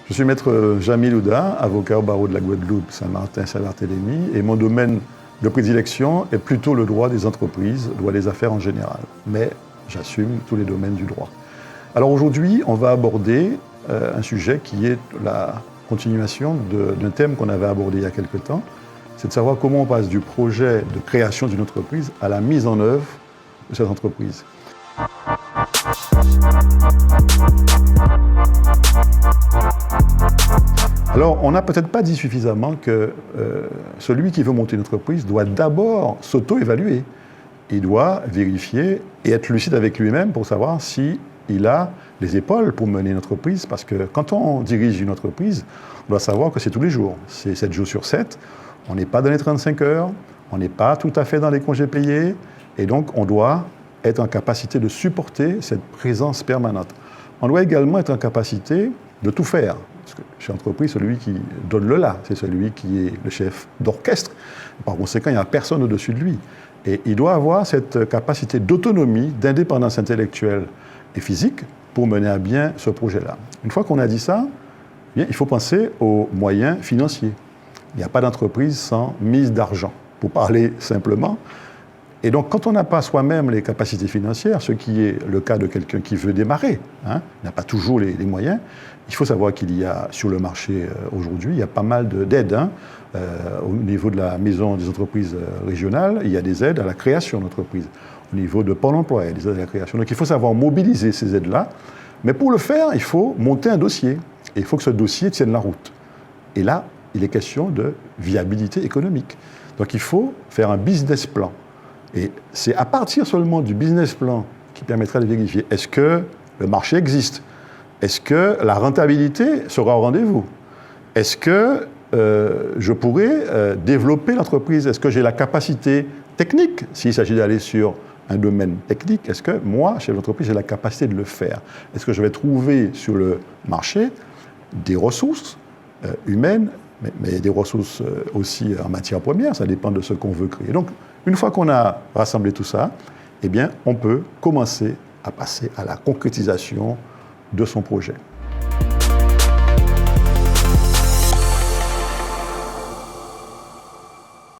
Je suis maître Jamil Ouda, avocat au barreau de la Guadeloupe, Saint-Martin, Saint-Barthélemy, et mon domaine de prédilection est plutôt le droit des entreprises, le droit des affaires en général. Mais j'assume tous les domaines du droit. Alors aujourd'hui, on va aborder un sujet qui est la continuation d'un thème qu'on avait abordé il y a quelque temps, c'est de savoir comment on passe du projet de création d'une entreprise à la mise en œuvre de cette entreprise. Alors, on n'a peut-être pas dit suffisamment que celui qui veut monter une entreprise doit d'abord s'auto-évaluer. Il doit vérifier et être lucide avec lui-même pour savoir s'il a les épaules pour mener une entreprise. Parce que quand on dirige une entreprise, on doit savoir que c'est tous les jours. C'est 7 jours sur 7. On n'est pas dans les 35 heures. On n'est pas tout à fait dans les congés payés. Et donc, on doit être en capacité de supporter cette présence permanente. On doit également être en capacité de tout faire. Parce que chez l'entreprise, celui qui donne le là, c'est celui qui est le chef d'orchestre. Par conséquent, il n'y a personne au-dessus de lui. Et il doit avoir cette capacité d'autonomie, d'indépendance intellectuelle et physique pour mener à bien ce projet-là. Une fois qu'on a dit ça, bien, il faut penser aux moyens financiers. Il n'y a pas d'entreprise sans mise d'argent, pour parler simplement. Et donc, quand on n'a pas soi-même les capacités financières, ce qui est le cas de quelqu'un qui veut démarrer, n'a pas toujours les moyens, il faut savoir qu'il y a sur le marché aujourd'hui, il y a pas mal d'aides. Au niveau de la maison des entreprises régionales, il y a des aides à la création d'entreprises. Au niveau de Pôle emploi, il y a des aides à la création. Donc, il faut savoir mobiliser ces aides-là. Mais pour le faire, il faut monter un dossier. Et il faut que ce dossier tienne la route. Et là, il est question de viabilité économique. Donc, il faut faire un business plan. Et c'est à partir seulement du business plan qui permettra de vérifier est-ce que le marché existe, est-ce que la rentabilité sera au rendez-vous, est-ce que je pourrais développer l'entreprise, est-ce que j'ai la capacité technique, s'il s'agit d'aller sur un domaine technique, est-ce que moi, chef d'entreprise, j'ai la capacité de le faire, est-ce que je vais trouver sur le marché des ressources humaines, mais des ressources aussi en matière première, ça dépend de ce qu'on veut créer. Donc, une fois qu'on a rassemblé tout ça, eh bien, on peut commencer à passer à la concrétisation de son projet.